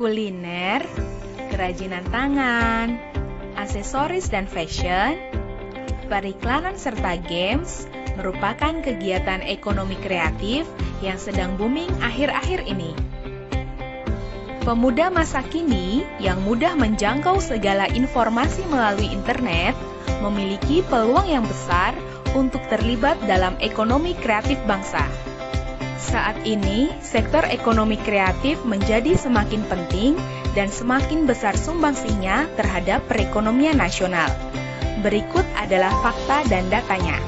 kuliner, kerajinan tangan, aksesoris dan fashion, periklanan serta games merupakan kegiatan ekonomi kreatif yang sedang booming akhir-akhir ini. Pemuda masa kini yang mudah menjangkau segala informasi melalui internet memiliki peluang yang besar untuk terlibat dalam ekonomi kreatif bangsa. Saat ini, sektor ekonomi kreatif menjadi semakin penting dan semakin besar sumbangsinya terhadap perekonomian nasional. Berikut adalah fakta dan datanya.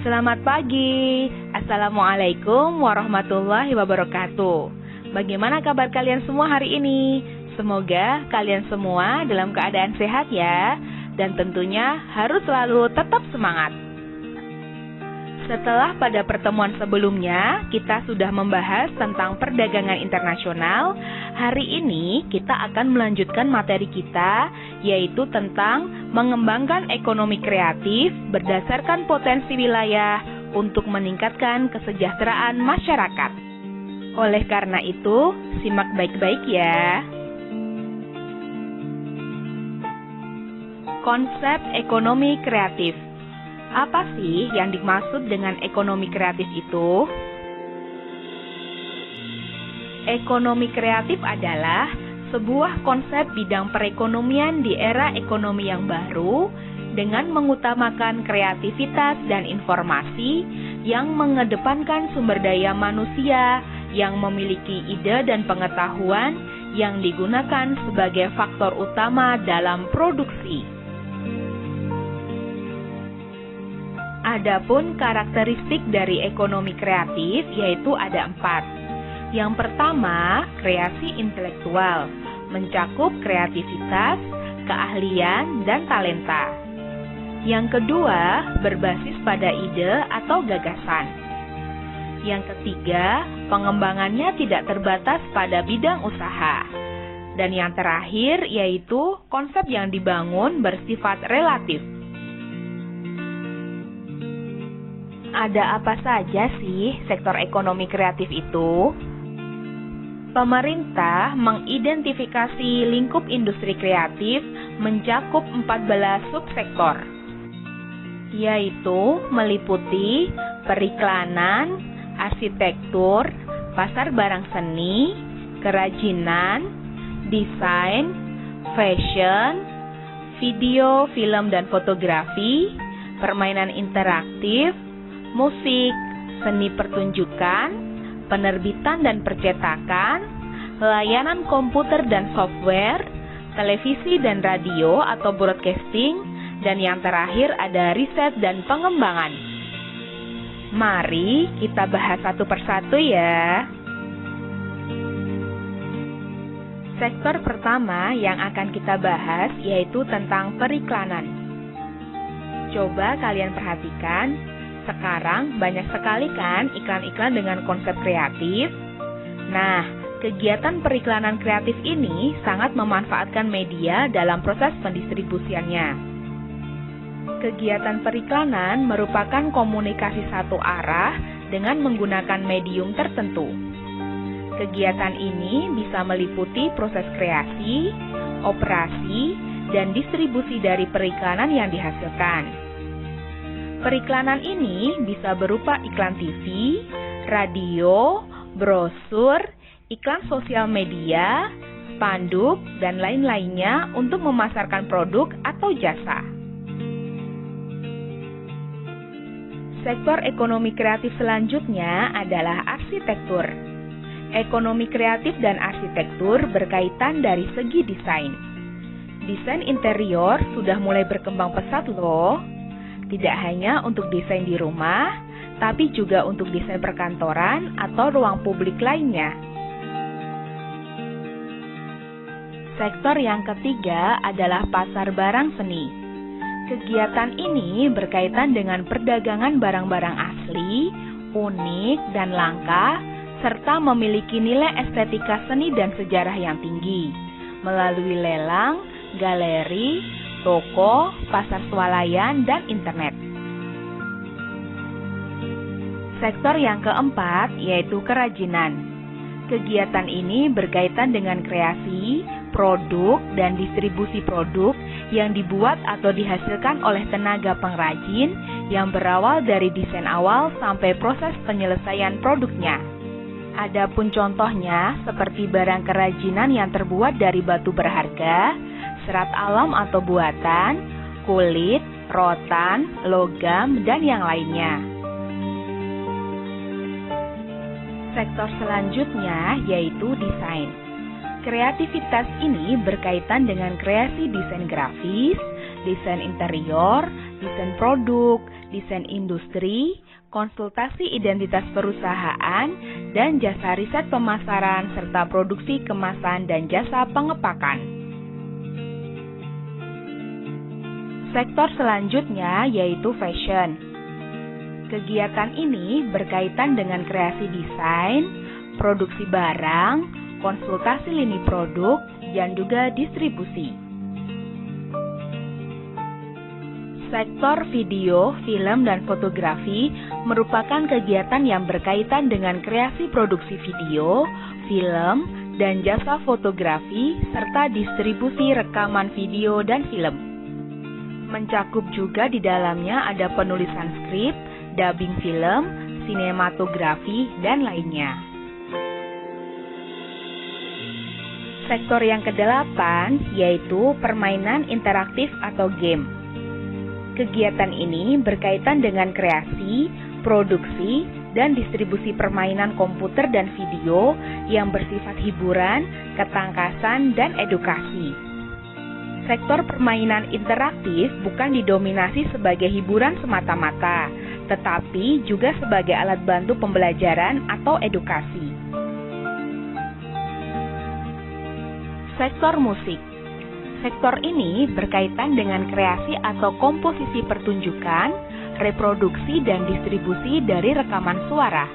Selamat pagi, Assalamualaikum warahmatullahi wabarakatuh. Bagaimana kabar kalian semua hari ini? Semoga kalian semua dalam keadaan sehat ya, dan tentunya harus selalu tetap semangat. Setelah pada pertemuan sebelumnya kita sudah membahas tentang perdagangan internasional, hari ini kita akan melanjutkan materi kita, yaitu tentang mengembangkan ekonomi kreatif berdasarkan potensi wilayah untuk meningkatkan kesejahteraan masyarakat. Oleh karena itu, simak baik-baik ya. Konsep ekonomi kreatif. Apa sih yang dimaksud dengan ekonomi kreatif itu? Ekonomi kreatif adalah sebuah konsep bidang perekonomian di era ekonomi yang baru dengan mengutamakan kreativitas dan informasi yang mengedepankan sumber daya manusia yang memiliki ide dan pengetahuan yang digunakan sebagai faktor utama dalam produksi. Adapun karakteristik dari ekonomi kreatif yaitu ada 4. Yang pertama, kreasi intelektual, mencakup kreativitas, keahlian, dan talenta. Yang kedua, berbasis pada ide atau gagasan. Yang ketiga, pengembangannya tidak terbatas pada bidang usaha. Dan yang terakhir yaitu konsep yang dibangun bersifat relatif. Ada apa saja sih sektor ekonomi kreatif itu? Pemerintah mengidentifikasi lingkup industri kreatif mencakup 14 subsektor, yaitu meliputi periklanan, arsitektur, pasar barang seni, kerajinan, desain, fashion, video, film dan fotografi, permainan interaktif, musik, seni pertunjukan, penerbitan dan percetakan, layanan komputer dan software, televisi dan radio atau broadcasting, dan yang terakhir ada riset dan pengembangan. Mari kita bahas satu persatu ya. Sektor pertama yang akan kita bahas yaitu tentang periklanan. Coba kalian perhatikan, sekarang banyak sekali kan iklan-iklan dengan konsep kreatif. Nah, kegiatan periklanan kreatif ini sangat memanfaatkan media dalam proses pendistribusiannya. Kegiatan periklanan merupakan komunikasi satu arah dengan menggunakan medium tertentu. Kegiatan ini bisa meliputi proses kreasi, operasi, dan distribusi dari periklanan yang dihasilkan. Periklanan ini bisa berupa iklan TV, radio, brosur, iklan sosial media, spanduk, dan lain-lainnya untuk memasarkan produk atau jasa. Sektor ekonomi kreatif selanjutnya adalah arsitektur. Ekonomi kreatif dan arsitektur berkaitan dari segi desain. Desain interior sudah mulai berkembang pesat loh. Tidak hanya untuk desain di rumah, tapi juga untuk desain perkantoran atau ruang publik lainnya. Sektor yang ketiga adalah pasar barang seni. Kegiatan ini berkaitan dengan perdagangan barang-barang asli, unik, dan langka, serta memiliki nilai estetika seni dan sejarah yang tinggi, melalui lelang, galeri, toko, pasar swalayan, dan internet. Sektor yang keempat yaitu kerajinan. Kegiatan ini berkaitan dengan kreasi, produk, dan distribusi produk yang dibuat atau dihasilkan oleh tenaga pengrajin yang berawal dari desain awal sampai proses penyelesaian produknya. Adapun contohnya seperti barang kerajinan yang terbuat dari batu berharga, serat alam atau buatan, kulit, rotan, logam, dan yang lainnya. Sektor selanjutnya yaitu desain. Kreativitas ini berkaitan dengan kreasi desain grafis, desain interior, desain produk, desain industri, konsultasi identitas perusahaan, dan jasa riset pemasaran serta produksi kemasan dan jasa pengepakan. Sektor selanjutnya yaitu fashion. Kegiatan ini berkaitan dengan kreasi desain, produksi barang, konsultasi lini produk, dan juga distribusi. Sektor video, film, dan fotografi merupakan kegiatan yang berkaitan dengan kreasi produksi video, film, dan jasa fotografi, serta distribusi rekaman video dan film. Mencakup juga di dalamnya ada penulisan skrip, dubbing film, sinematografi, dan lainnya. Sektor yang kedelapan yaitu permainan interaktif atau game. Kegiatan ini berkaitan dengan kreasi, produksi, dan distribusi permainan komputer dan video yang bersifat hiburan, ketangkasan, dan edukasi. Sektor permainan interaktif bukan didominasi sebagai hiburan semata-mata, tetapi juga sebagai alat bantu pembelajaran atau edukasi. Sektor musik. Sektor ini berkaitan dengan kreasi atau komposisi pertunjukan, reproduksi, dan distribusi dari rekaman suara.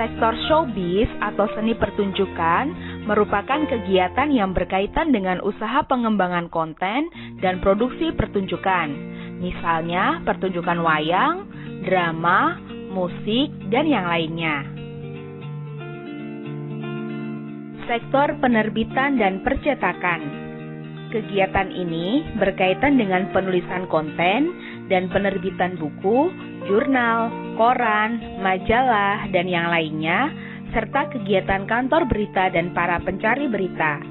Sektor showbiz atau seni pertunjukan merupakan kegiatan yang berkaitan dengan usaha pengembangan konten dan produksi pertunjukan, misalnya pertunjukan wayang, drama, musik, dan yang lainnya. Sektor penerbitan dan percetakan. Kegiatan ini berkaitan dengan penulisan konten dan penerbitan buku, jurnal, koran, majalah, dan yang lainnya, serta kegiatan kantor berita dan para pencari berita.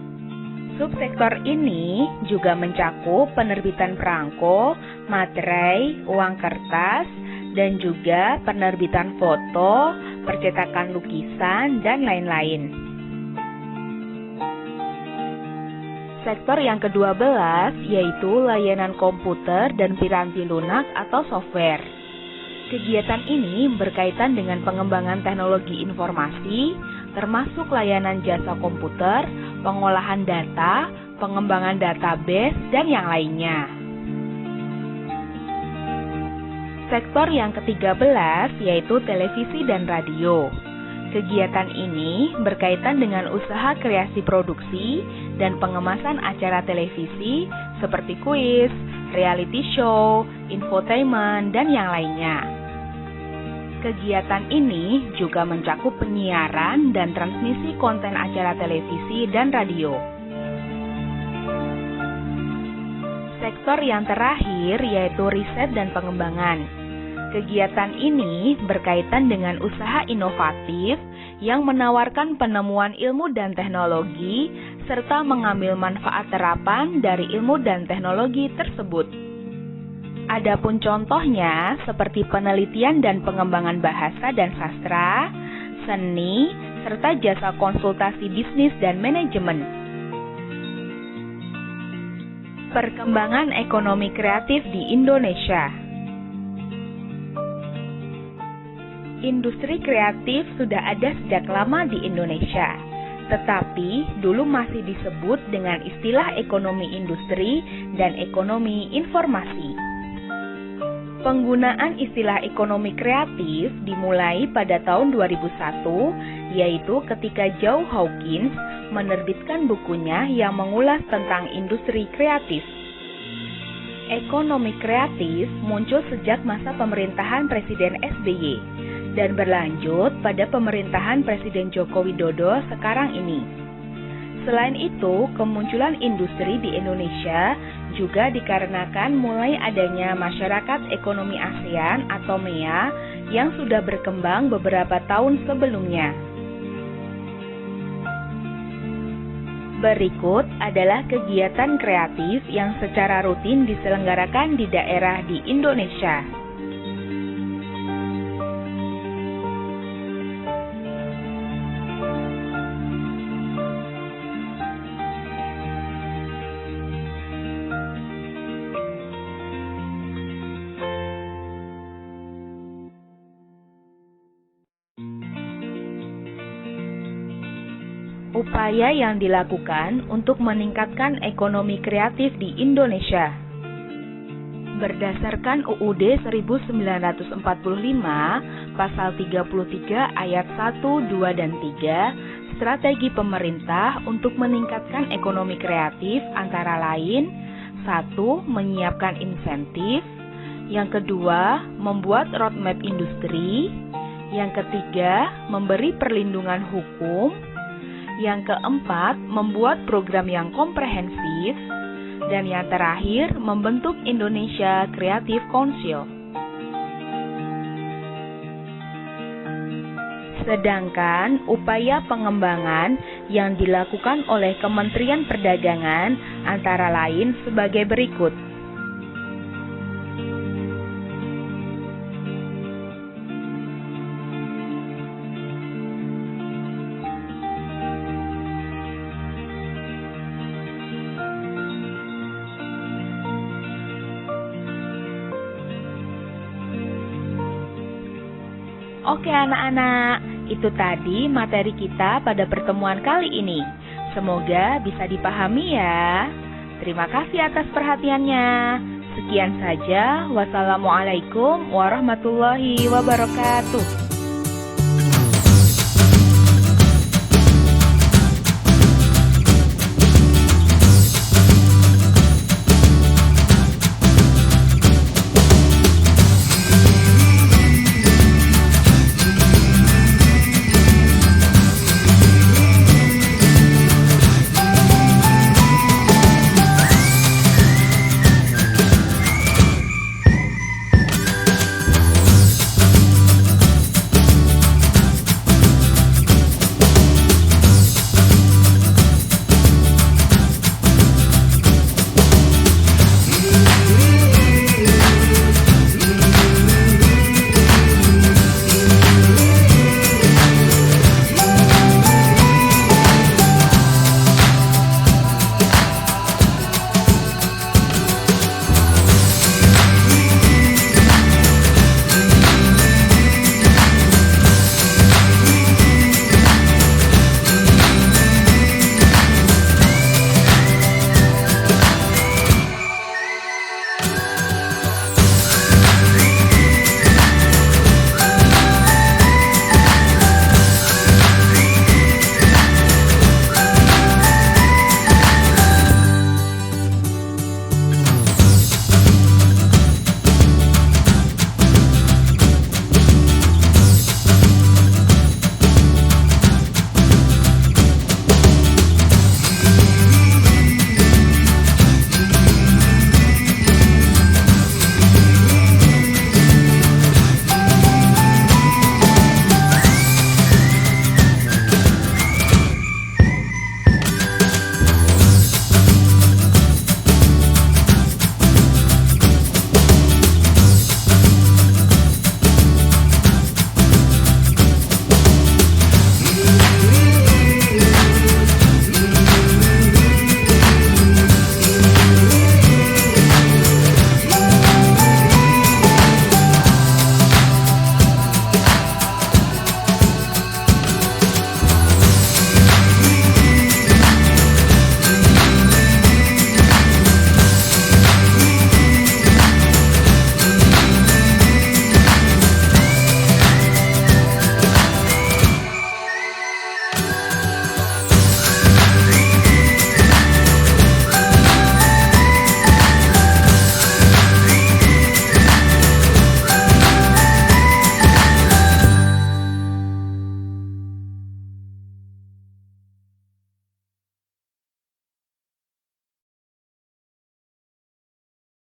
Subsektor ini juga mencakup penerbitan perangko, materai, uang kertas, dan juga penerbitan foto, percetakan lukisan, dan lain-lain. Sektor yang ke-12 yaitu layanan komputer dan piranti lunak atau software. Kegiatan ini berkaitan dengan pengembangan teknologi informasi, termasuk layanan jasa komputer, pengolahan data, pengembangan database, dan yang lainnya. Sektor yang ke-13 yaitu televisi dan radio. Kegiatan ini berkaitan dengan usaha kreasi produksi dan pengemasan acara televisi seperti kuis, reality show, infotainment, dan yang lainnya. Kegiatan ini juga mencakup penyiaran dan transmisi konten acara televisi dan radio. Sektor yang terakhir yaitu riset dan pengembangan. Kegiatan ini berkaitan dengan usaha inovatif yang menawarkan penemuan ilmu dan teknologi serta mengambil manfaat terapan dari ilmu dan teknologi tersebut. Adapun contohnya seperti penelitian dan pengembangan bahasa dan sastra, seni, serta jasa konsultasi bisnis dan manajemen. Perkembangan ekonomi kreatif di Indonesia. Industri kreatif sudah ada sejak lama di Indonesia, tetapi dulu masih disebut dengan istilah ekonomi industri dan ekonomi informasi. Penggunaan istilah ekonomi kreatif dimulai pada tahun 2001, yaitu ketika Joe Hawkins menerbitkan bukunya yang mengulas tentang industri kreatif. Ekonomi kreatif muncul sejak masa pemerintahan Presiden SBY dan berlanjut pada pemerintahan Presiden Joko Widodo sekarang ini. Selain itu, kemunculan industri di Indonesia juga dikarenakan mulai adanya Masyarakat Ekonomi ASEAN atau MEA yang sudah berkembang beberapa tahun sebelumnya. Berikut adalah kegiatan kreatif yang secara rutin diselenggarakan di daerah di Indonesia. Upaya yang dilakukan untuk meningkatkan ekonomi kreatif di Indonesia. Berdasarkan UUD 1945, pasal 33 ayat 1, 2, dan 3, strategi pemerintah untuk meningkatkan ekonomi kreatif antara lain: 1. Menyiapkan insentif. Yang kedua, membuat roadmap industri. Yang ketiga, memberi perlindungan hukum. Yang keempat, membuat program yang komprehensif. Dan yang terakhir, membentuk Indonesia Creative Council. Sedangkan upaya pengembangan yang dilakukan oleh Kementerian Perdagangan antara lain sebagai berikut. Oke anak-anak, itu tadi materi kita pada pertemuan kali ini. Semoga bisa dipahami ya. Terima kasih atas perhatiannya. Sekian saja. Wassalamualaikum warahmatullahi wabarakatuh.